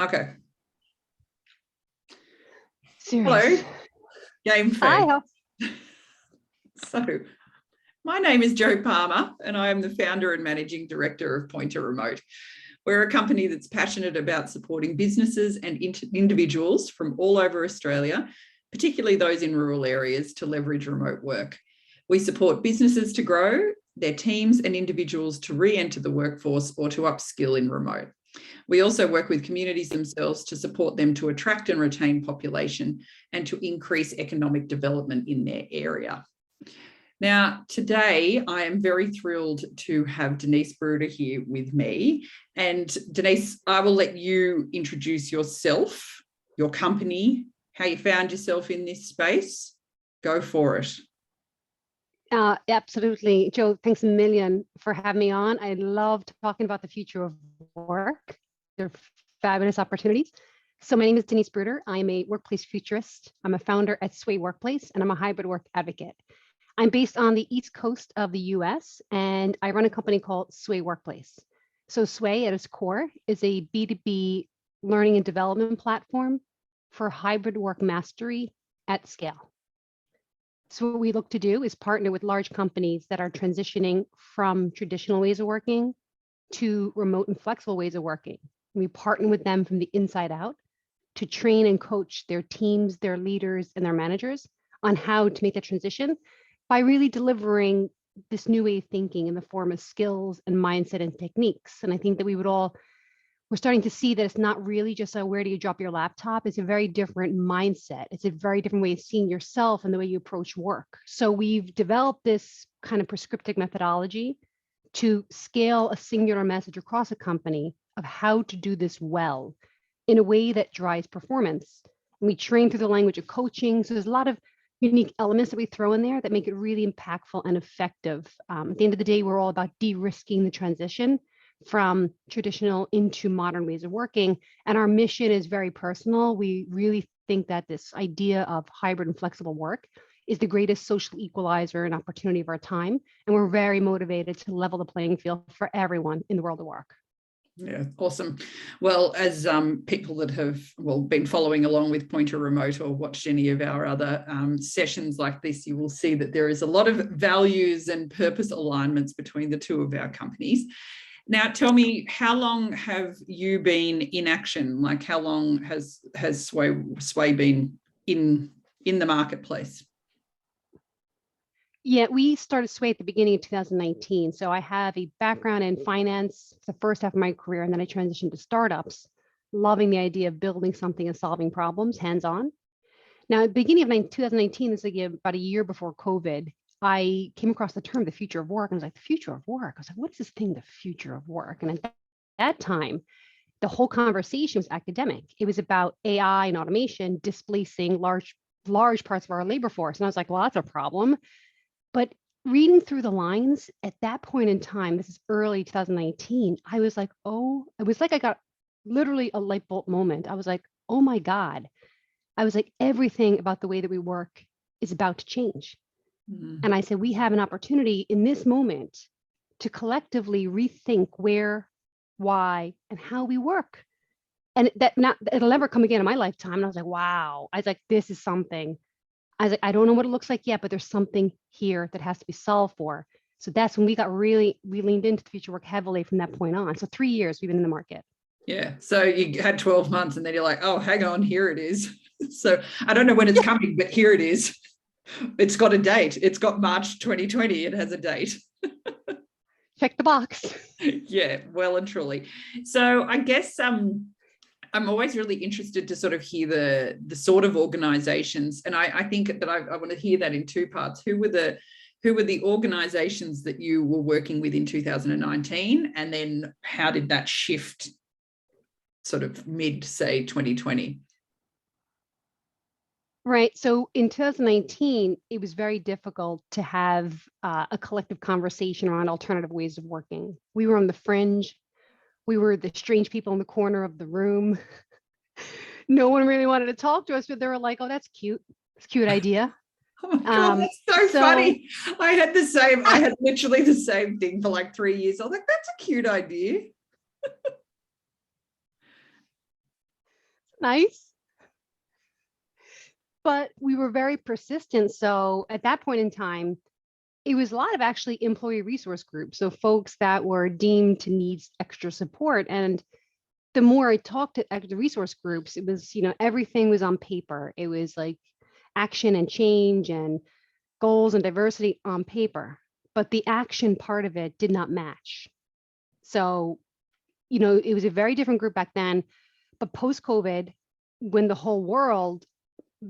Okay. Serious. Hello, Game Face. Hi. So, my name is Jo Palmer, and I am the founder and managing director of Pointer Remote. We're a company that's passionate about supporting businesses and individuals from all over Australia, particularly those in rural areas, to leverage remote work. We support businesses to grow, their teams and individuals to re-enter the workforce or to upskill in remote. We also work with communities themselves to support them to attract and retain population and to increase economic development in their area. Now, today, I am very thrilled to have Denise Brouder here with me. And Denise, I will let you introduce yourself, your company, how you found yourself in this space. Go for it. Absolutely. Jo, thanks a million for having me on. I love talking about the future of work. They're fabulous opportunities. So my name is Denise Brouder. I'm a workplace futurist. I'm a founder at Sway Workplace, and I'm a hybrid work advocate. I'm based on the East Coast of the US, and I run a company called Sway Workplace. So Sway at its core is a B2B learning and development platform for hybrid work mastery at scale. So what we look to do is partner with large companies that are transitioning from traditional ways of working to remote and flexible ways of working. We partner with them from the inside out to train and coach their teams, their leaders, and their managers on how to make that transition by really delivering this new way of thinking in the form of skills and mindset and techniques. And I think that we're starting to see that it's not really just a where do you drop your laptop. It's a very different mindset. It's a very different way of seeing yourself and the way you approach work. So we've developed this kind of prescriptive methodology to scale a singular message across a company of how to do this well in a way that drives performance. And we train through the language of coaching. So there's a lot of unique elements that we throw in there that make it really impactful and effective. At the end of the day, we're all about de-risking the transition from traditional into modern ways of working. And our mission is very personal. We really think that this idea of hybrid and flexible work is the greatest social equalizer and opportunity of our time. And we're very motivated to level the playing field for everyone in the world of work. Yeah, awesome. Well, as people that have been following along with Pointer Remote or watched any of our other sessions like this, you will see that there is a lot of values and purpose alignments between the two of our companies. Now, tell me, how long have you been in action? Like, how long has Sway been in the marketplace? Yeah, we started Sway at the beginning of 2019. So I have a background in finance, the first half of my career, and then I transitioned to startups, loving the idea of building something and solving problems hands-on. Now, at the beginning of 2019, this is like about a year before COVID, I came across the term the future of work. And I was like, the future of work? I was like, what is this thing, the future of work? And at that time, the whole conversation was academic. It was about AI and automation displacing large parts of our labor force. And I was like, well, that's a problem. But reading through the lines at that point in time, this is early 2019, I was like, oh, it was like I got literally a light bulb moment. I was like, oh my God. I was like, everything about the way that we work is about to change. And I said, we have an opportunity in this moment to collectively rethink where, why, and how we work. And it'll never come again in my lifetime. And I was like, wow. I was like, this is something. I was like, I don't know what it looks like yet, but there's something here that has to be solved for. So that's when we leaned into the future work heavily from that point on. So 3 years we've been in the market. Yeah. So you had 12 months and then you're like, oh, hang on, here it is. So I don't know when it's coming, but here it is. It's got a date. It's got March 2020. It has a date. Check the box. Yeah, well and truly. So I guess I'm always really interested to sort of hear the sort of organizations. And I think that I want to hear that in two parts. Who were the organizations that you were working with in 2019? And then how did that shift sort of mid, say, 2020? Right. So in 2019, it was very difficult to have a collective conversation around alternative ways of working. We were on the fringe. We were the strange people in the corner of the room. No one really wanted to talk to us, but they were like, oh, that's cute. It's a cute idea. Oh my God, that's so funny. I had literally the same thing for like 3 years. I was like, that's a cute idea. Nice. But we were very persistent. So at that point in time, it was a lot of actually employee resource groups. So folks that were deemed to need extra support. And the more I talked to the resource groups, it was, everything was on paper. It was like action and change and goals and diversity on paper, but the action part of it did not match. So, it was a very different group back then, but post-COVID, when the whole world,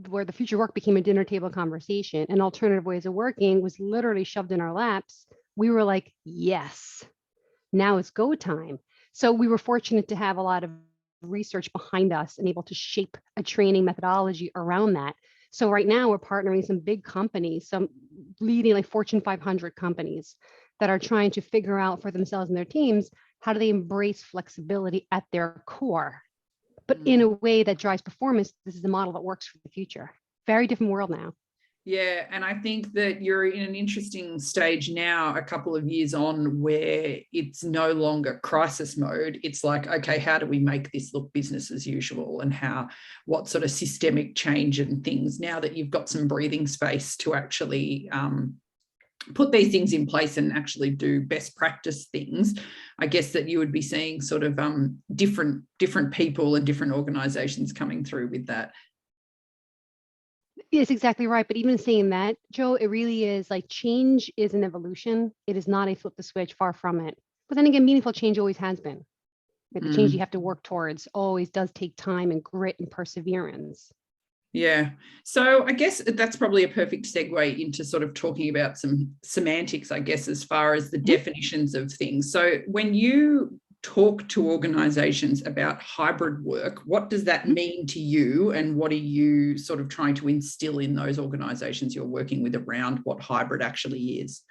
where the future work became a dinner table conversation and alternative ways of working was literally shoved in our laps, we were like, yes, now it's go time. So we were fortunate to have a lot of research behind us and able to shape a training methodology around that. So right now we're partnering some big companies, some leading like Fortune 500 companies that are trying to figure out for themselves and their teams, how do they embrace flexibility at their core, but in a way that drives performance. This is the model that works for the future. Very different world now. Yeah, and I think that you're in an interesting stage now, a couple of years on, where it's no longer crisis mode. It's like, okay, how do we make this look business as usual, and what sort of systemic change and things, now that you've got some breathing space to actually put these things in place and actually do best practice things. I guess that you would be seeing sort of different people and different organizations coming through with that. Yes, exactly right. But even saying that, Joe, it really is like change is an evolution. It is not a flip the switch, far from it. But then again, meaningful change always has been. Like the change you have to work towards always does take time and grit and perseverance. Yeah. So I guess that's probably a perfect segue into sort of talking about some semantics, I guess, as far as the definitions of things. So when you talk to organizations about hybrid work, what does that mean to you, and what are you sort of trying to instill in those organizations you're working with around what hybrid actually is?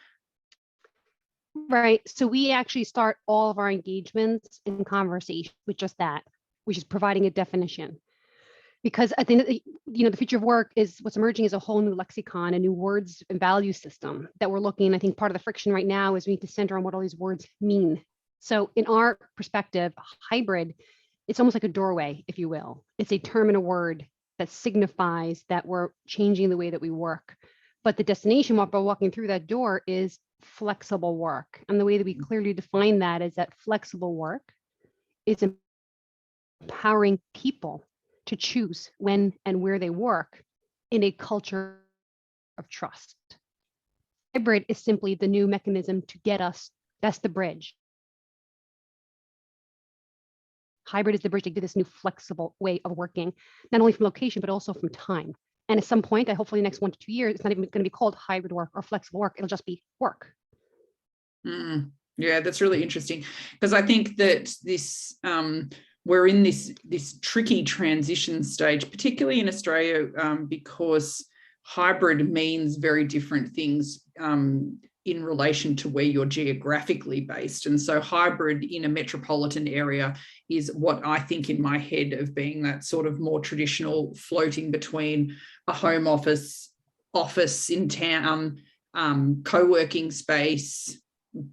Right. So we actually start all of our engagements and conversation with just that, which is providing a definition. Because I think the future of work is what's emerging is a whole new lexicon, a new words and value system that we're looking. I think part of the friction right now is we need to center on what all these words mean. So in our perspective, hybrid, it's almost like a doorway, if you will. It's a term and a word that signifies that we're changing the way that we work. But the destination while we're walking through that door is flexible work. And the way that we clearly define that is that flexible work is empowering people to choose when and where they work in a culture of trust. Hybrid is simply the new mechanism to get us, that's the bridge. Hybrid is the bridge to get this new flexible way of working, not only from location, but also from time. And at some point, hopefully the next 1 to 2 years, it's not even going to be called hybrid work or flexible work. It'll just be work. Yeah, that's really interesting, because I think that this we're in this tricky transition stage, particularly in Australia, because hybrid means very different things in relation to where you're geographically based. And so hybrid in a metropolitan area is what I think in my head of being that sort of more traditional floating between a home office in town, co-working space,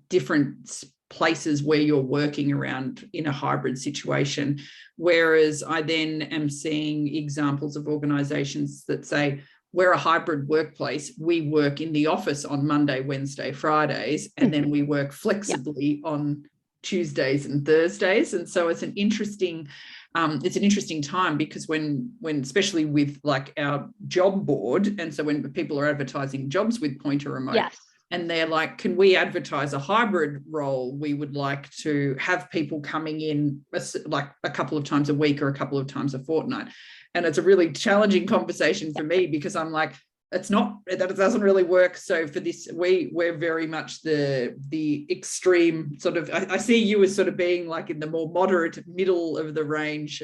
different places where you're working around in a hybrid situation. Whereas I then am seeing examples of organizations that say, we're a hybrid workplace. We work in the office on Monday, Wednesday, Fridays, and then we work flexibly on Tuesdays and Thursdays. And so it's an interesting time, because when especially with like our job board, and so when people are advertising jobs with Pointer Remote, and they're like, can we advertise a hybrid role? We would like to have people coming in like a couple of times a week or a couple of times a fortnight. And it's a really challenging conversation for me, because I'm like, that it doesn't really work. So for this, we're very much the extreme sort of, I see you as sort of being like in the more moderate middle of the range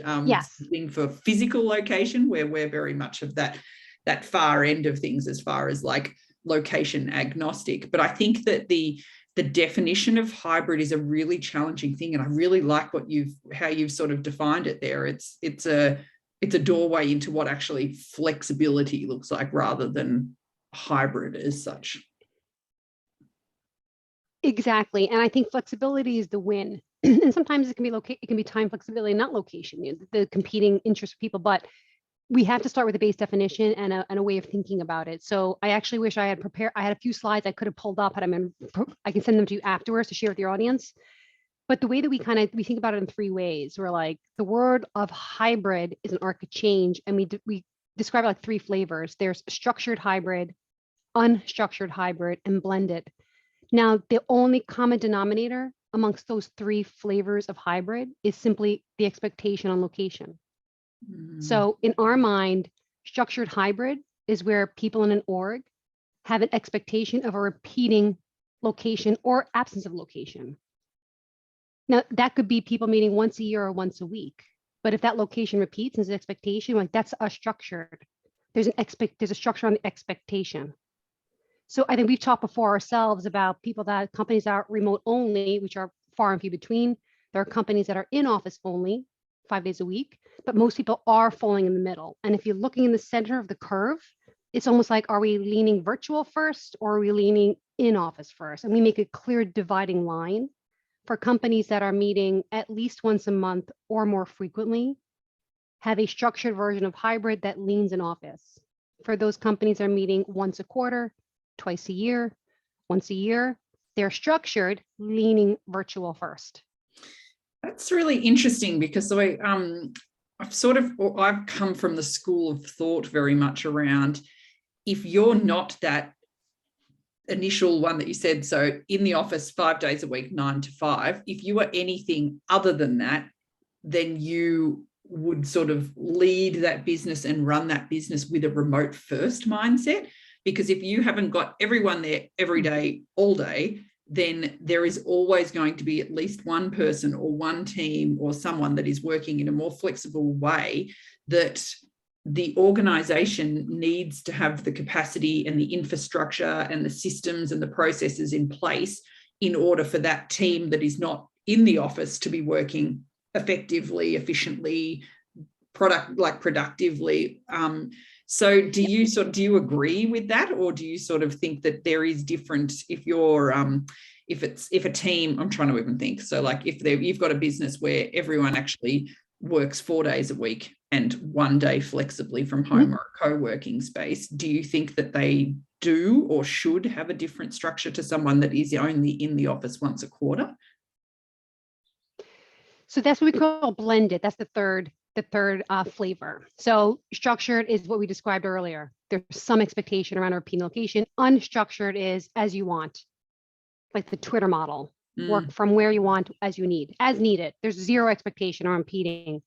thing for physical location, where we're very much of that far end of things as far as like location agnostic. But I think that the definition of hybrid is a really challenging thing. And I really like how you've sort of defined it there. It's a doorway into what actually flexibility looks like, rather than hybrid as such. Exactly. And I think flexibility is the win. and sometimes it can be it can be time flexibility, not location, the competing interests of people, but we have to start with a base definition and a way of thinking about it. So I actually wish I had prepared, I had a few slides I could have pulled up, I can send them to you afterwards to share with your audience. But the way that we think about it in three ways. We're like, the word of hybrid is an arc of change, and we describe it like three flavors. There's structured hybrid, unstructured hybrid, and blended. Now, the only common denominator amongst those three flavors of hybrid is simply the expectation on location. So in our mind, structured hybrid is where people in an org have an expectation of a repeating location or absence of location. Now, that could be people meeting once a year or once a week. But if that location repeats as an expectation, like that's unstructured. There's a structure on the expectation. So I think we've talked before ourselves about companies that are remote only, which are far and few between. There are companies that are in office only, 5 days a week, but most people are falling in the middle. And if you're looking in the center of the curve, it's almost like, are we leaning virtual first or are we leaning in office first? And we make a clear dividing line for companies that are meeting at least once a month or more frequently, have a structured version of hybrid that leans in office. For those companies that are meeting once a quarter, twice a year, once a year, they're structured, leaning virtual first. That's really interesting because I've come from the school of thought very much around, if you're not that initial one that you said, so in the office 5 days a week, 9 to 5, if you are anything other than that, then you would sort of lead that business and run that business with a remote first mindset. Because if you haven't got everyone there every day, all day, then there is always going to be at least one person or one team or someone that is working in a more flexible way, that the organization needs to have the capacity and the infrastructure and the systems and the processes in place in order for that team that is not in the office to be working effectively, efficiently, productively. So do you agree with that, or do you sort of think that there is different if you're if a team, I'm trying to even think, so like if you've got a business where everyone actually works 4 days a week and 1 day flexibly from home or a co-working space, do you think that they do or should have a different structure to someone that is only in the office once a quarter? So that's what we call blended. That's the third flavor. So structured is what we described earlier. There's some expectation around a repeating location. Unstructured is as you want, like the Twitter model. Work from where you want as you need, as needed. There's zero expectation or repeating.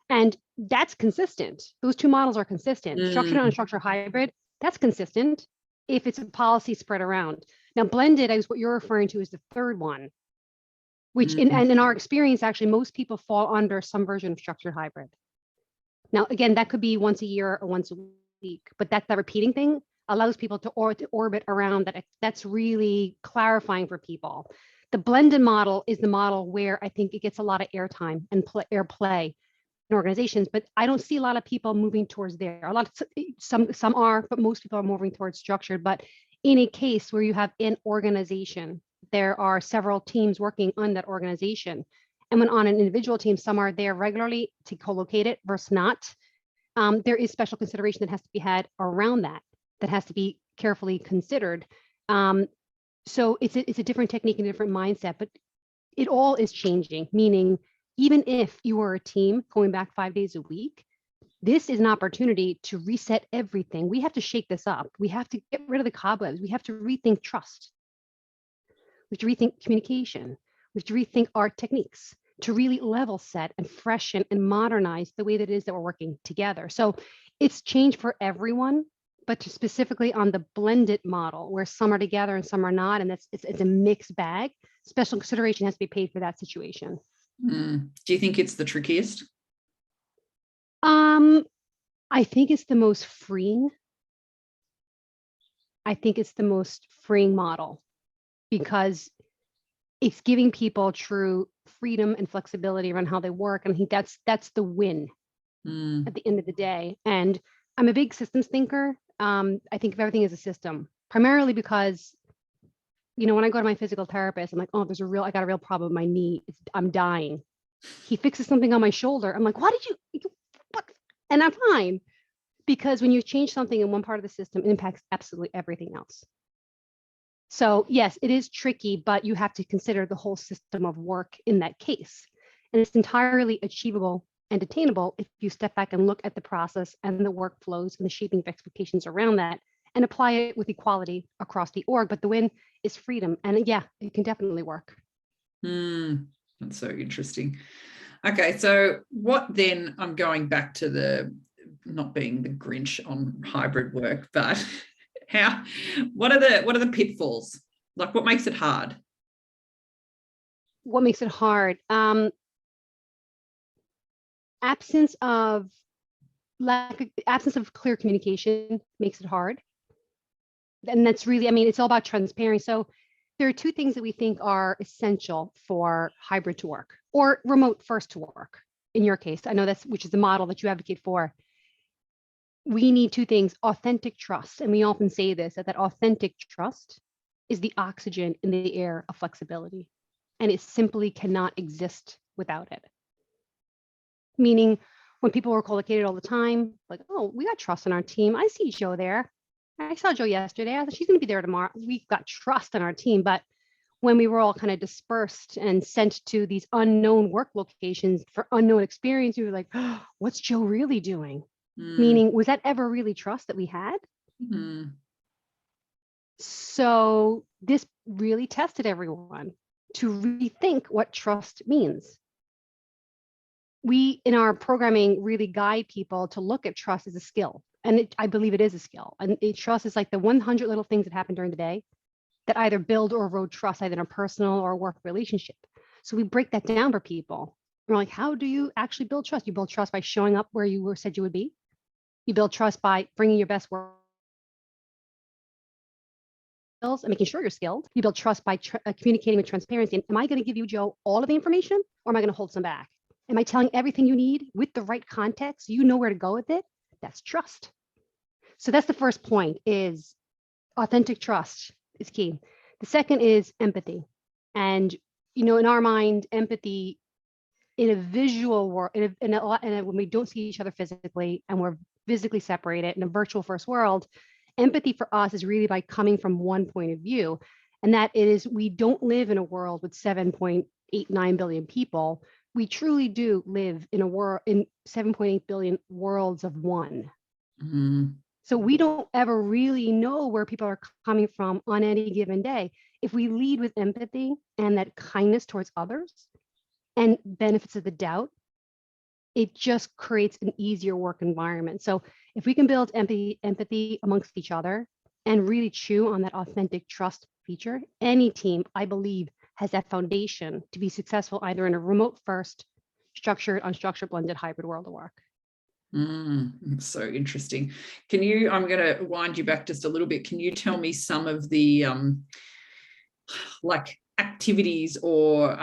And that's consistent. Those two models are consistent. Structured and unstructured hybrid, that's consistent if it's a policy spread around. Now, blended is what you're referring to as the third one, which in our experience, actually, most people fall under some version of structured hybrid. Now, again, that could be once a year or once a week, but that repeating thing allows people to orbit around that. That's really clarifying for people. The blended model is the model where I think it gets a lot of airtime and airplay in organizations, but I don't see a lot of people moving towards there. Some are, but most people are moving towards structured. But in a case where you have an organization, there are several teams working on that organization. And when on an individual team, some are there regularly to co-locate it versus not. There is special consideration that has to be had around that has to be carefully considered. So it's a different technique and a different mindset, but it all is changing, meaning even if you were a team going back 5 days a week, this is an opportunity to reset everything. We have to shake this up. We have to get rid of the cobwebs. We have to rethink trust. We have to rethink communication. We have to rethink our techniques to really level set and freshen and modernize the way that it is that we're working together. So it's change for everyone, but specifically on the blended model where some are together and some are not, and it's a mixed bag. Special consideration has to be paid for that situation. Do you think it's the trickiest? I think it's the most freeing. I think it's the most freeing model because it's giving people true freedom and flexibility around how they work. And I think that's the win at the end of the day. And I'm a big systems thinker. I think of everything as a system, primarily because when I go to my physical therapist, I'm like, oh, I got a real problem with my knee. I'm dying. He fixes something on my shoulder. I'm like, what? And I'm fine. Because when you change something in one part of the system, it impacts absolutely everything else. So yes, it is tricky, but you have to consider the whole system of work in that case. And it's entirely achievable and attainable if you step back and look at the process and the workflows and the shaping of expectations around that and apply it with equality across the org. But the win is freedom. And yeah, it can definitely work. That's so interesting. Okay, so what then, I'm going back to the not being the Grinch on hybrid work, but what are the pitfalls? Like, what makes it hard? What makes it hard? Absence of clear communication makes it hard. And that's really, it's all about transparency. So there are two things that we think are essential for hybrid to work or remote first to work. In your case, I know which is the model that you advocate for. We need two things: authentic trust. And we often say this, that authentic trust is the oxygen in the air of flexibility. And it simply cannot exist without it. Meaning, when people were co-located all the time, like, oh, we got trust in our team. I see Joe there. I saw Joe yesterday. I thought she's going to be there tomorrow. We've got trust in our team. But when we were all kind of dispersed and sent to these unknown work locations for unknown experience, we were like, oh, what's Joe really doing? Meaning, was that ever really trust that we had? So this really tested everyone to rethink what trust means. We, in our programming, really guide people to look at trust as a skill. And I believe it is a skill. And trust is like the 100 little things that happen during the day that either build or erode trust, either in a personal or work relationship. So we break that down for people. We're like, how do you actually build trust? You build trust by showing up where you said you would be. You build trust by bringing your best work skills and making sure you're skilled. You build trust by communicating with transparency. And am I going to give you, Joe, all of the information, or am I going to hold some back? Am I telling everything you need with the right context? You know where to go with it. That's trust. So that's the first point, is authentic trust is key. The second is empathy. And, in our mind, empathy in a visual world, when we don't see each other physically and we're physically separated in a virtual first world, empathy for us is really by coming from one point of view. And that is, we don't live in a world with 7.89 billion people. We truly do live in a world in 7.8 billion worlds of one. So we don't ever really know where people are coming from on any given day. If we lead with empathy and that kindness towards others and benefits of the doubt, it just creates an easier work environment. So if we can build empathy amongst each other and really chew on that authentic trust feature, any team, I believe, has that foundation to be successful either in a remote first, structured, unstructured, blended hybrid world of work. So interesting. I'm going to wind you back just a little bit. Can you tell me some of the like activities or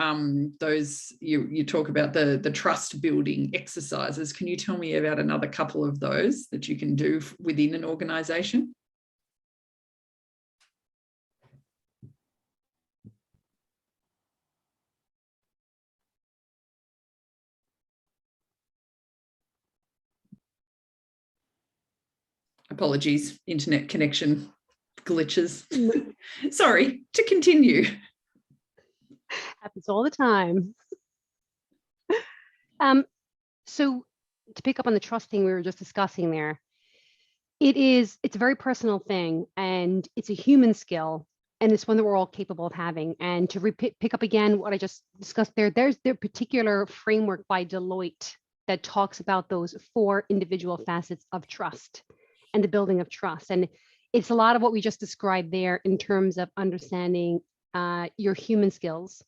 those you talk about the trust building exercises? Can you tell me about another couple of those that you can do within an organization? Apologies, internet connection glitches. Sorry, to continue. Happens all the time. So to pick up on the trust thing we were just discussing there, it's a very personal thing, and it's a human skill, and it's one that we're all capable of having. And to pick up again what I just discussed there's their particular framework by Deloitte that talks about those 4 individual facets of trust and the building of trust. And it's a lot of what we just described there in terms of understanding your human skills,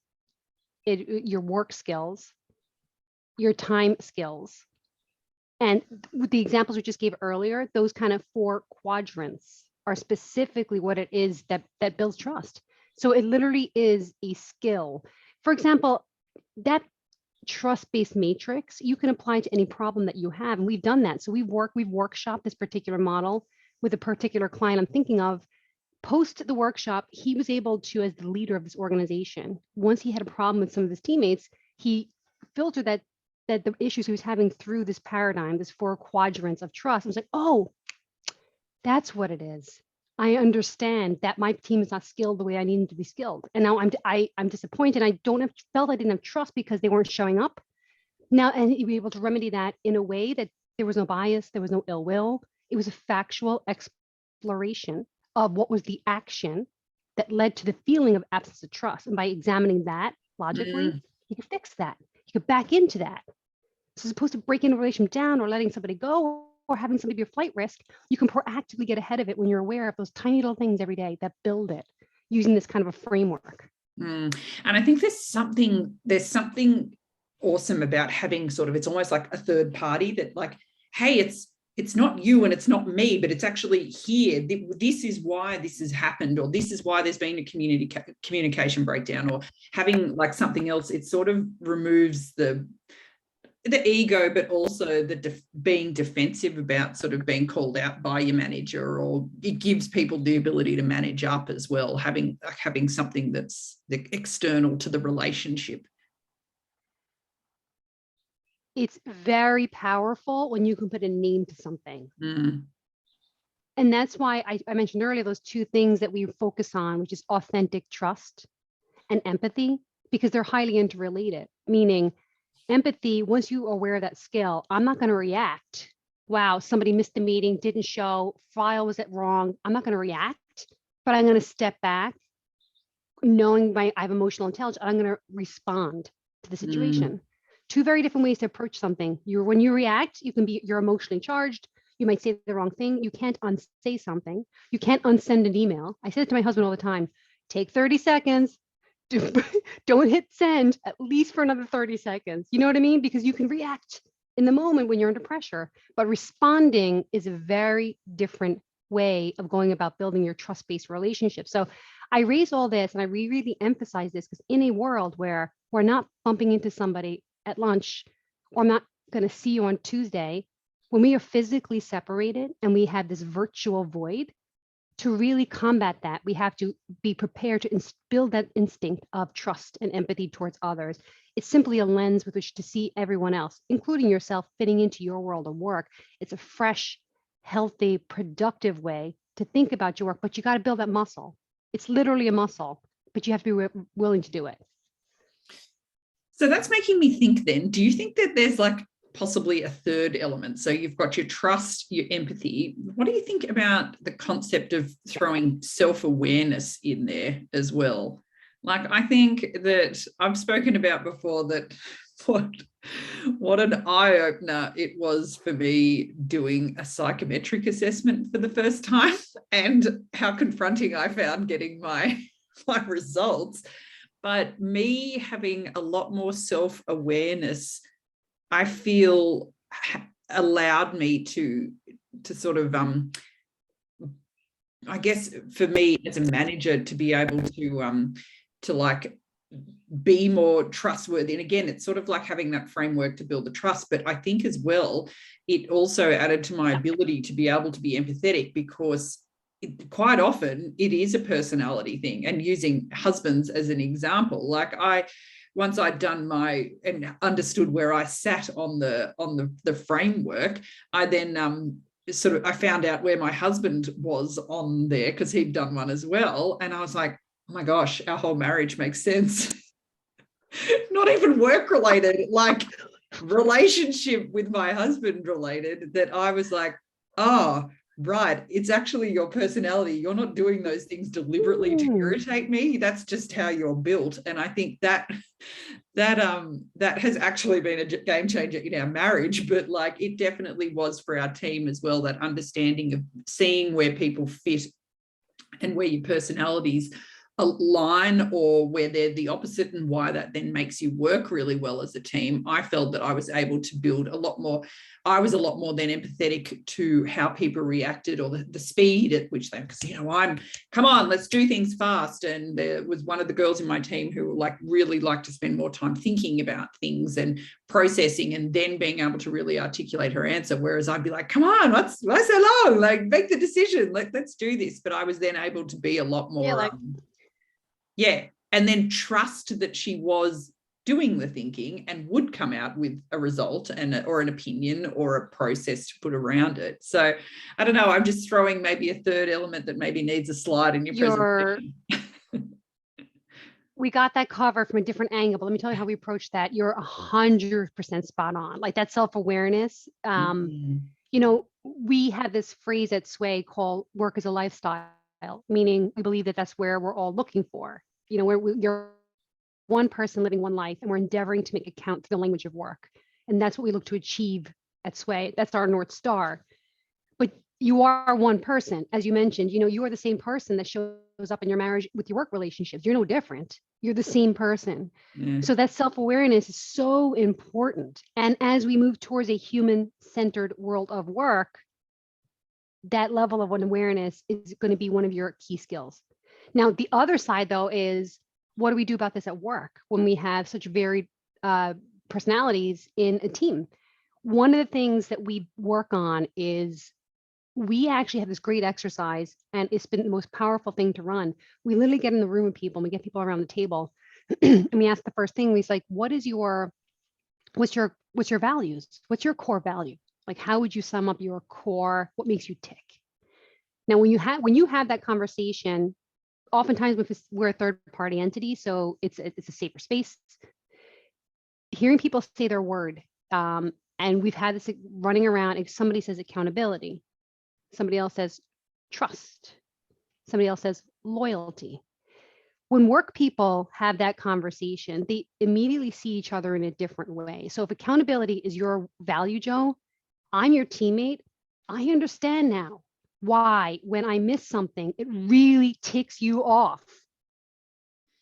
your work skills, your time skills. And with the examples we just gave earlier, those kind of 4 quadrants are specifically what it is that builds trust. So it literally is a skill. For example, that trust-based matrix, you can apply to any problem that you have. And we've done that. So we've workshopped this particular model with a particular client I'm thinking of Post the workshop, he was able to, as the leader of this organization, once he had a problem with some of his teammates, he filtered that the issues he was having through this paradigm, this 4 quadrants of trust. I was like, oh, that's what it is. I understand that my team is not skilled the way I need them to be skilled. And now I'm disappointed. I felt I didn't have trust because they weren't showing up. Now, and he'd be able to remedy that in a way that there was no bias, there was no ill will. It was a factual exploration of what was the action that led to the feeling of absence of trust. And by examining that logically, you could fix that. You could back into that. So as opposed to breaking a relationship down or letting somebody go or having somebody be a flight risk, you can proactively get ahead of it when you're aware of those tiny little things every day that build it using this kind of a framework. And I think there's something awesome about having sort of, it's almost like a third party that like, hey, it's not you and it's not me, but it's actually here. This is why this has happened, or this is why there's been a communication breakdown, or having like something else. It sort of removes the ego, but also the being defensive about sort of being called out by your manager, or it gives people the ability to manage up as well, having something that's external to the relationship. It's very powerful when you can put a name to something. And that's why I mentioned earlier those 2 things that we focus on, which is authentic trust and empathy, because they're highly interrelated. Meaning empathy, once you are aware of that skill, I'm not going to react. Wow, somebody missed the meeting, didn't show, file was wrong. I'm not going to react, but I'm going to step back, knowing I have emotional intelligence. I'm going to respond to the situation. 2 very different ways to approach something. When you react, you're emotionally charged. You might say the wrong thing. You can't unsay something. You can't unsend an email. I say it to my husband all the time. Take 30 seconds. Don't hit send, at least for another 30 seconds. You know what I mean? Because you can react in the moment when you're under pressure. But responding is a very different way of going about building your trust-based relationship. So I raise all this and I really emphasize this because in a world where we're not bumping into somebody at lunch, or I'm not going to see you on Tuesday, when we are physically separated and we have this virtual void, to really combat that, we have to be prepared to build that instinct of trust and empathy towards others. It's simply a lens with which to see everyone else, including yourself, fitting into your world of work. It's a fresh, healthy, productive way to think about your work, but you got to build that muscle. It's literally a muscle, but you have to be willing to do it. So that's making me think then, do you think that there's like possibly a third element? So you've got your trust, your empathy. What do you think about the concept of throwing self-awareness in there as well? Like, I think that I've spoken about before that what an eye-opener it was for me doing a psychometric assessment for the first time, and how confronting I found getting my results. But me having a lot more self-awareness, I feel allowed me to sort of, I guess for me as a manager, to be able to like be more trustworthy. And again, it's sort of like having that framework to build the trust. But I think as well, it also added to my ability to be able to be empathetic, because quite often it is a personality thing. And using husbands as an example, like once I'd done and understood where I sat on the framework, I then I found out where my husband was on there, because he'd done one as well. And I was like, oh my gosh, our whole marriage makes sense. Not even work related, like relationship with my husband related, that I was like, oh, right, it's actually your personality. You're not doing those things deliberately to irritate me. That's just how you're built. And I think that has actually been a game changer in our marriage, but like it definitely was for our team as well, that understanding of seeing where people fit and where your personalities align or where they're the opposite, and why that then makes you work really well as a team, I felt that I was able to build a lot more. I was a lot more then empathetic to how people reacted, or the speed at which they, because, come on, let's do things fast. And there was one of the girls in my team who really like to spend more time thinking about things and processing, and then being able to really articulate her answer. Whereas I'd be like, come on, why so long? Like, make the decision. Let's do this. But I was then able to be a lot more, and then trust that she was doing the thinking and would come out with a result or an opinion or a process to put around it. So I don't know, I'm just throwing maybe a third element that maybe needs a slide in your presentation. We got that cover from a different angle, but let me tell you how we approach that. You're 100% spot on. Like that self-awareness. We have this phrase at Sway called work as a lifestyle, meaning we believe that that's where we're all looking for. You're one person living one life, and we're endeavoring to make it count through the language of work. And that's what we look to achieve at Sway. That's our North Star. But you are one person, as you mentioned. You are the same person that shows up in your marriage with your work relationships. You're no different. You're the same person. Yeah. So that self-awareness is so important. And as we move towards a human-centered world of work, that level of awareness is going to be one of your key skills. Now, the other side, though, is what do we do about this at work when we have such varied personalities in a team? One of the things that we work on is we actually have this great exercise, and it's been the most powerful thing to run. We literally get in the room with people, and we get people around the table, and we ask the first thing. We're like, what's your values? What's your core value? Like, how would you sum up your core? What makes you tick? Now, when you have that conversation, oftentimes we're a third-party entity, so it's a safer space. Hearing people say their word, and we've had this running around. If somebody says accountability, somebody else says trust, somebody else says loyalty. When work people have that conversation, they immediately see each other in a different way. So if accountability is your value, Joe, I'm your teammate. I understand now why, when I miss something, it really ticks you off.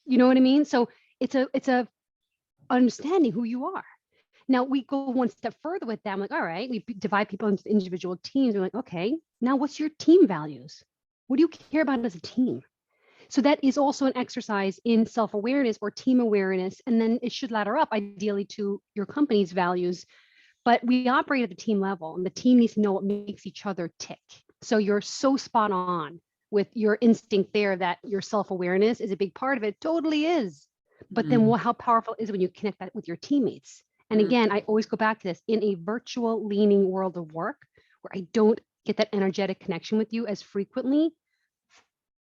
You know what I mean? So it's a understanding who you are. Now we go one step further with that. I'm like, all right, we divide people into individual teams. We're like, okay, now what's your team values? What do you care about as a team? So that is also an exercise in self-awareness or team awareness. And then it should ladder up ideally to your company's values. But we operate at the team level, and the team needs to know what makes each other tick. So you're so spot on with your instinct there that your self-awareness is a big part of it. Totally is. But then how powerful is it when you connect that with your teammates? And again, I always go back to this. In a virtual leaning world of work where I don't get that energetic connection with you as frequently,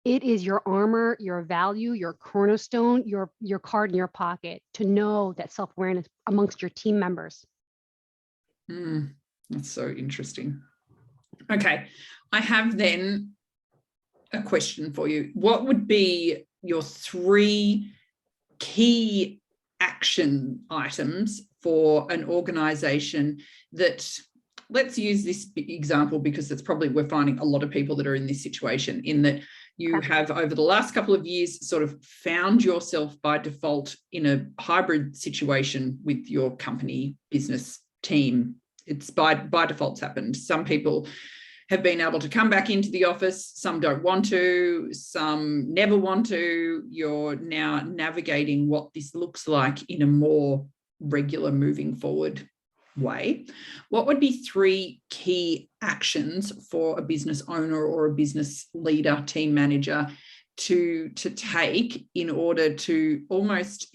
it is your armor, your value, your cornerstone, your card in your pocket to know that self-awareness amongst your team members. That's so interesting. Okay, I have then a question for you. What would be your 3 key action items for an organization that, let's use this example because it's probably, we're finding a lot of people that are in this situation, in that you have over the last couple of years sort of found yourself by default in a hybrid situation with your company, business, team. It's by default's happened. Some people have been able to come back into the office. Some don't want to, some never want to. You're now navigating what this looks like in a more regular moving forward way. What would be 3 key actions for a business owner or a business leader, team manager to take in order to almost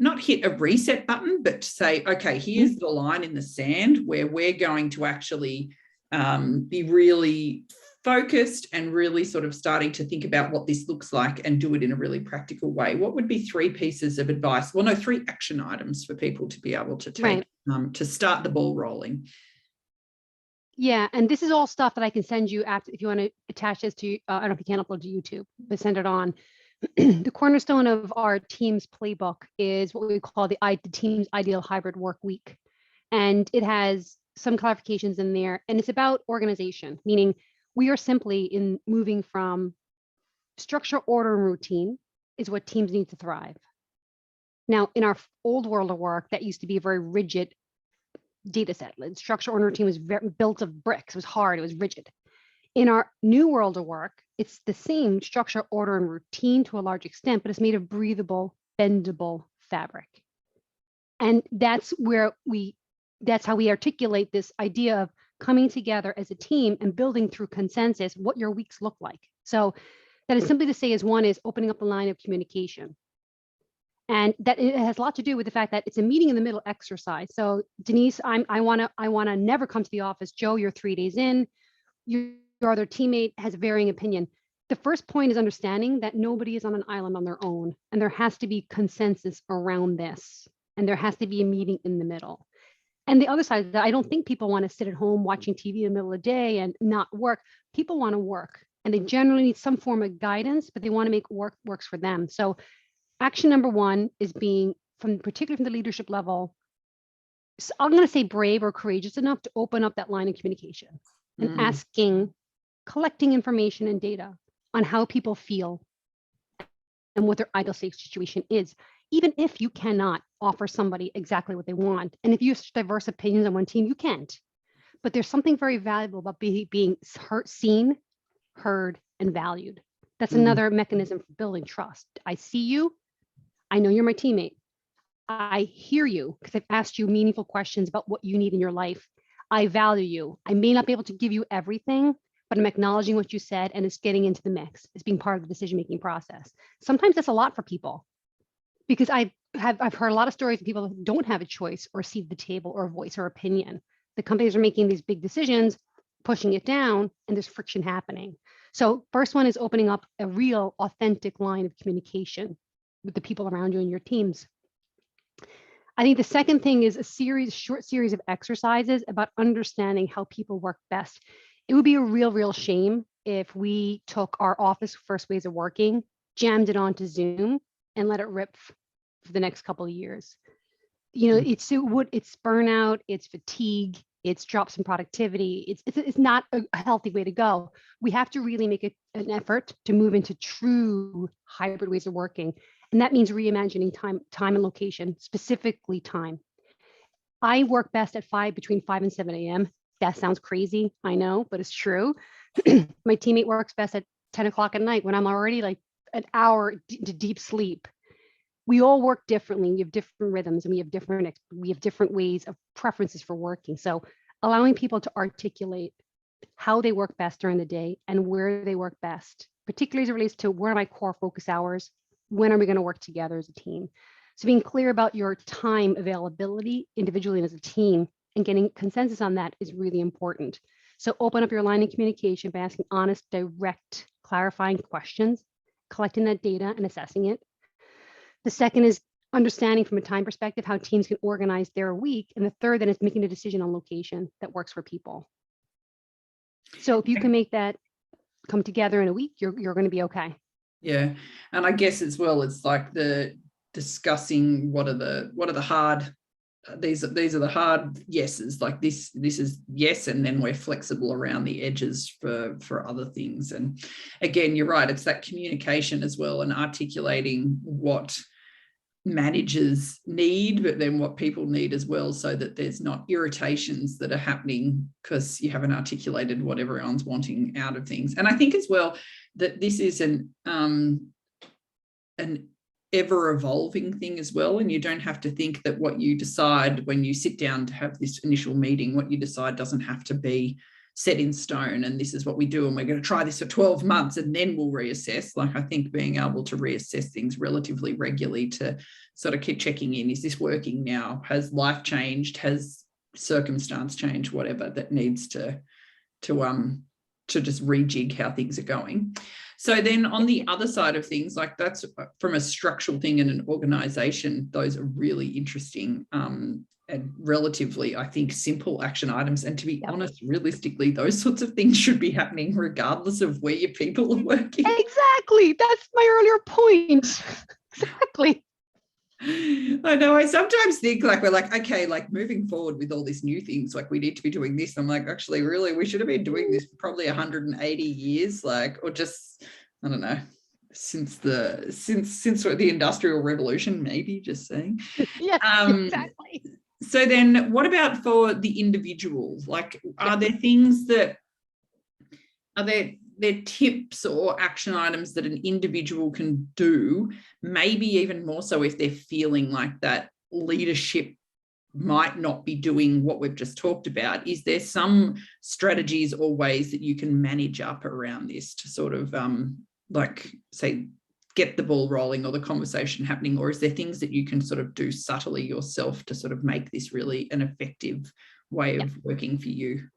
not hit a reset button, but to say, okay, here's the line in the sand where we're going to actually be really focused and really sort of starting to think about what this looks like and do it in a really practical way? What would be 3 pieces of advice? Well, no, 3 action items for people to be able to take to start the ball rolling. Yeah, and this is all stuff that I can send you after if you want to attach this to, I don't know if you can upload to YouTube, but send it on. The cornerstone of our team's playbook is what we call the team's ideal hybrid work week. And it has some clarifications in there, and it's about organization, meaning we are simply in moving from structure, order, and routine is what teams need to thrive. Now, in our old world of work, that used to be a very rigid data set. Structure order routine was built of bricks. It was hard. It was rigid. In our new world of work, it's the same structure, order, and routine to a large extent, but it's made of breathable, bendable fabric. And that's how we articulate this idea of coming together as a team and building through consensus what your weeks look like. So that is simply to say is one is opening up the line of communication. And that it has a lot to do with the fact that it's a meeting in the middle exercise. So Denise, I wanna never come to the office. Joe, you're 3 days in. Your other teammate has a varying opinion. The first point is understanding that nobody is on an island on their own, and there has to be consensus around this, and there has to be a meeting in the middle. And the other side is that I don't think people want to sit at home watching TV in the middle of the day and not work. People want to work, and they generally need some form of guidance, but they want to make works for them. So action number one is being, particularly from the leadership level, so I'm going to say brave or courageous enough to open up that line of communication and collecting information and data on how people feel and what their ideal safe situation is, even if you cannot offer somebody exactly what they want. And if you have diverse opinions on one team, you can't. But there's something very valuable about being seen, heard, and valued. That's another mechanism for building trust. I see you. I know you're my teammate. I hear you because I've asked you meaningful questions about what you need in your life. I value you. I may not be able to give you everything, but I'm acknowledging what you said, and it's getting into the mix. It's being part of the decision-making process. Sometimes that's a lot for people, because I've heard a lot of stories of people who don't have a choice or a seat at the table or a voice or opinion. The companies are making these big decisions, pushing it down, and there's friction happening. So first one is opening up a real, authentic line of communication with the people around you and your teams. I think the second thing is a short series of exercises about understanding how people work best. It would be a real shame if we took our office first ways of working, jammed it onto Zoom, and let it rip for the next couple of years. You know, it's burnout, it's fatigue, it's drops in productivity. It's not a healthy way to go. We have to really make an effort to move into true hybrid ways of working. And that means reimagining time and location, specifically time. I work best at between 5 and 7 a.m. That sounds crazy, I know, but it's true. My teammate works best at 10 o'clock at night when I'm already like an hour into deep sleep. We all work differently. We have different rhythms, and we have different ways of preferences for working. So allowing people to articulate how they work best during the day and where they work best, particularly as it relates to where are my core focus hours, when are we going to work together as a team? So being clear about your time availability individually and as a team and getting consensus on that is really important. So open up your line of communication by asking honest, direct, clarifying questions, collecting that data and assessing it. The second is understanding from a time perspective how teams can organize their week. And the third then is making a decision on location that works for people. So if you can make that come together in a week, you're going to be okay. Yeah. And I guess as well, it's like the discussing what are the hard, these are the hard yeses, like this is yes, and then we're flexible around the edges for other things. And again, you're right, it's that communication as well, and articulating what managers need, but then what people need as well, so that there's not irritations that are happening because you haven't articulated what everyone's wanting out of things. And I think as well that this is an ever-evolving thing as well, and you don't have to think that what you decide when you sit down to have this initial meeting, what you decide doesn't have to be set in stone, and this is what we do, and we're going to try this for 12 months and then we'll reassess. Like, I think being able to reassess things relatively regularly to sort of keep checking in, is this working now? Has life changed? Has circumstance changed? Whatever that needs to just rejig how things are going. So then on the other side of things, like that's from a structural thing in an organization, those are really interesting and relatively, I think, simple action items. And to be honest, realistically, those sorts of things should be happening regardless of where your people are working. Exactly. That's my earlier point. Exactly. I know. I sometimes think like we're like, okay, like moving forward with all these new things, like we need to be doing this. I'm like, actually, really, we should have been doing this for probably 180 years, like, or just, I don't know. since the Industrial Revolution, maybe, just saying. Yes, exactly. So then what about for the individuals? Like, are there things that, are there tips or action items that an individual can do, maybe even more so if they're feeling like that leadership might not be doing what we've just talked about? Is there some strategies or ways that you can manage up around this to sort of like, say, get the ball rolling or the conversation happening? Or is there things that you can sort of do subtly yourself to sort of make this really an effective way of working for you?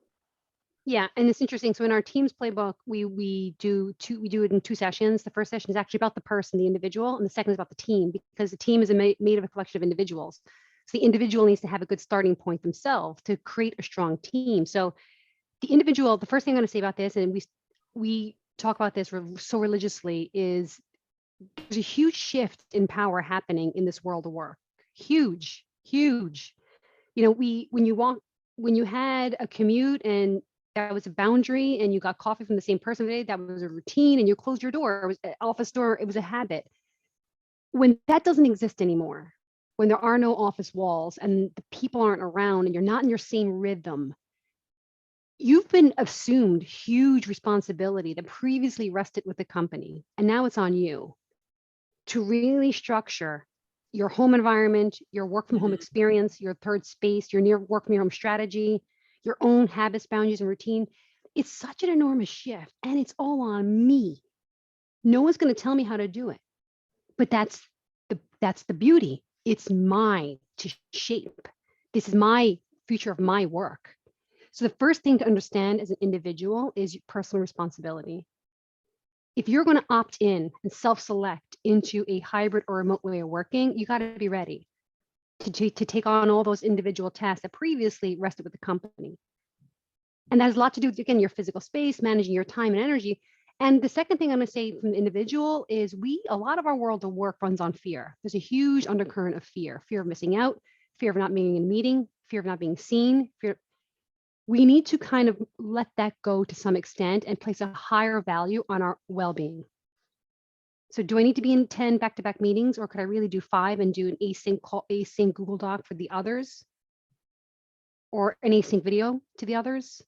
Yeah, and it's interesting. So in our team's playbook, we do it in 2 sessions. The first session is actually about the person, the individual, and the second is about the team, because the team is made of a collection of individuals. So the individual needs to have a good starting point themselves to create a strong team. So the individual, the first thing I'm going to say about this, and we talk about this so religiously, is there's a huge shift in power happening in this world of work. Huge, huge. You know, when you had a commute and that was a boundary, and you got coffee from the same person every day, that was a routine, and you closed your door, it was an office door, it was a habit. When that doesn't exist anymore, when there are no office walls and the people aren't around and you're not in your same rhythm, you've been assumed huge responsibility that previously rested with the company, and now it's on you to really structure your home environment, your work from home experience, your third space, your near work from your home strategy, your own habits, boundaries, and routine. It's such an enormous shift, and it's all on me. No one's going to tell me how to do it, but that's the beauty. It's mine to shape. This is my future of my work. So the first thing to understand as an individual is personal responsibility. If you're going to opt in and self-select into a hybrid or remote way of working, you got to be ready to take on all those individual tasks that previously rested with the company. And that has a lot to do with, again, your physical space, managing your time and energy. And the second thing I'm going to say from the individual is a lot of our world of work runs on fear. There's a huge undercurrent of fear of missing out, fear of not being in a meeting, fear of not being seen. We need to kind of let that go to some extent and place a higher value on our well-being. So do I need to be in 10 back-to-back meetings, or could I really do 5 and do an async Google Doc for the others, or an async video to the others,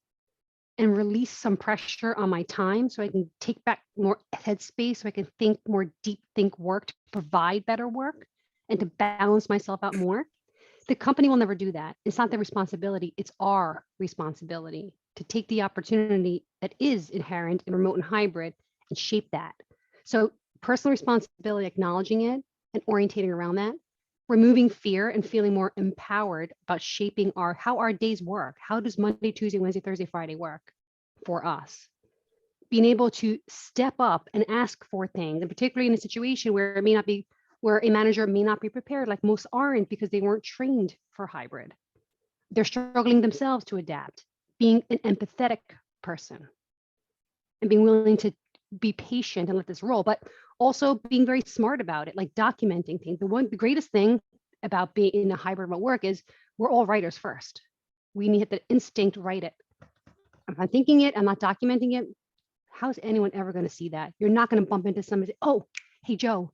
and release some pressure on my time so I can take back more headspace, so I can think more deep work to provide better work and to balance myself out more? The company will never do that. It's not their responsibility. It's our responsibility to take the opportunity that is inherent in remote and hybrid and shape that. So personal responsibility, acknowledging it and orientating around that, removing fear and feeling more empowered about shaping how our days work. How does Monday, Tuesday, Wednesday, Thursday, Friday work for us? Being able to step up and ask for things, and particularly in a situation where a manager may not be prepared, like most aren't, because they weren't trained for hybrid. They're struggling themselves to adapt. Being an empathetic person and being willing to be patient and let this roll, but also being very smart about it, like documenting things. The greatest thing about being in a hybrid remote work is we're all writers first. We need the instinct to write it. If I'm thinking it, I'm not documenting it, how's anyone ever going to see that? You're not going to bump into somebody, oh, hey, Joe,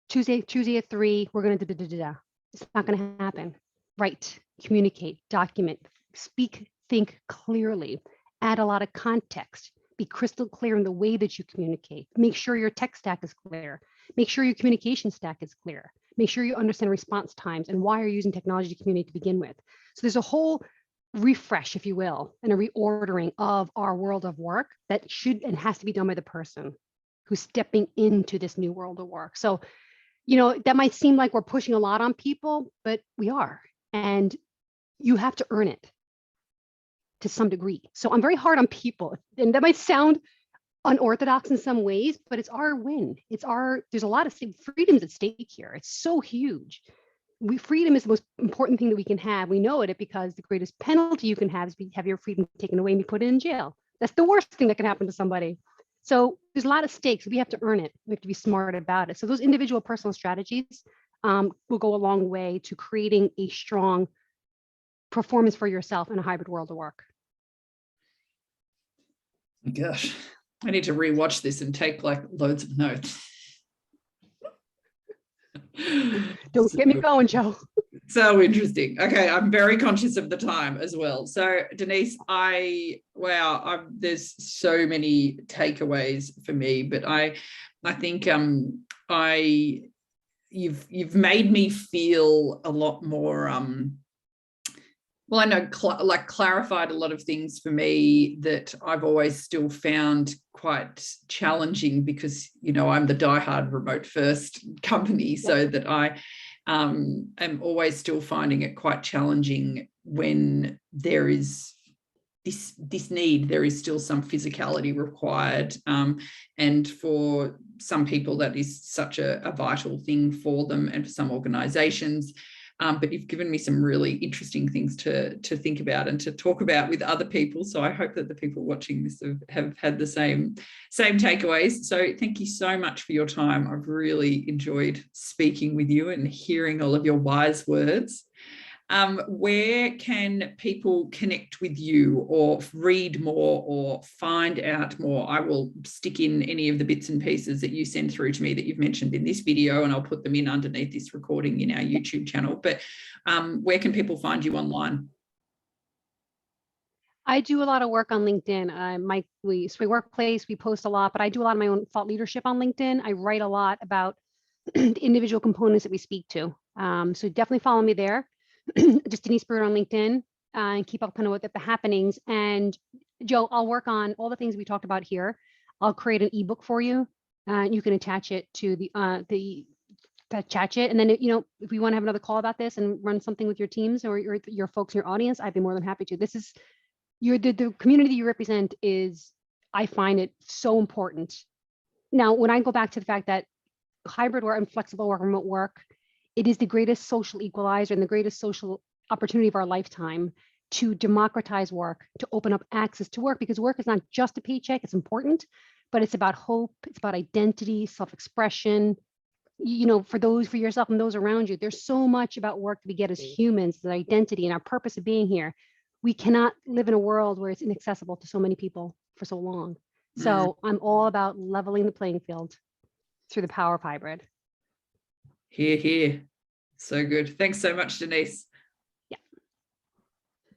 Tuesday at 3, we're going to da-da-da-da. It's not going to happen. Write, communicate, document, speak, think clearly, add a lot of context, be crystal clear in the way that you communicate. Make sure your tech stack is clear. Make sure your communication stack is clear. Make sure you understand response times and why you're using technology to communicate to begin with. So there's a whole refresh, if you will, and a reordering of our world of work that should and has to be done by the person who's stepping into this new world of work. So, you know, that might seem like we're pushing a lot on people, but we are. And you have to earn it to some degree. So I'm very hard on people. And that might sound unorthodox in some ways, but it's our win. There's a lot of freedoms at stake here. It's so huge. Freedom is the most important thing that we can have. We know it because the greatest penalty you can have is have your freedom taken away and be put in jail. That's the worst thing that can happen to somebody. So there's a lot of stakes. We have to earn it. We have to be smart about it. So those individual personal strategies will go a long way to creating a strong performance for yourself in a hybrid world of work. Gosh, I need to rewatch this and take like loads of notes. Don't get me going, Joe. So interesting. Okay, I'm very conscious of the time as well. So Denise, there's so many takeaways for me, but I think you've made me feel a lot more well, I know clarified a lot of things for me that I've always still found quite challenging, because, I'm the diehard remote first company, so that I am always still finding it quite challenging when there is this need. There is still some physicality required, and for some people that is such a vital thing for them, and for some organizations. But you've given me some really interesting things to think about and to talk about with other people. So I hope that the people watching this have had the same takeaways. So thank you so much for your time. I've really enjoyed speaking with you and hearing all of your wise words. Where can people connect with you or read more or find out more? I will stick in any of the bits and pieces that you send through to me that you've mentioned in this video, and I'll put them in underneath this recording in our YouTube channel. But where can people find you online? I do a lot of work on LinkedIn. My workplace, we post a lot, but I do a lot of my own thought leadership on LinkedIn. I write a lot about the individual components that we speak to. So definitely follow me there. Just Denise Brouder on LinkedIn, and keep up kind of with the happenings. And Joe, I'll work on all the things we talked about here. I'll create an ebook for you. You can attach it to attach it. And then, if we want to have another call about this and run something with your teams or your folks in your audience, I'd be more than happy to. This is the community you represent I find it so important. Now, when I go back to the fact that hybrid work and flexible work, remote work, it is the greatest social equalizer and the greatest social opportunity of our lifetime to democratize work, to open up access to work, because work is not just a paycheck. It's important, but it's about hope. It's about identity, self-expression, for yourself and those around you. There's so much about work that we get as humans, the identity and our purpose of being here. We cannot live in a world where it's inaccessible to so many people for so long. So I'm all about leveling the playing field through the power of hybrid. Hear, hear. So good. Thanks so much, Denise.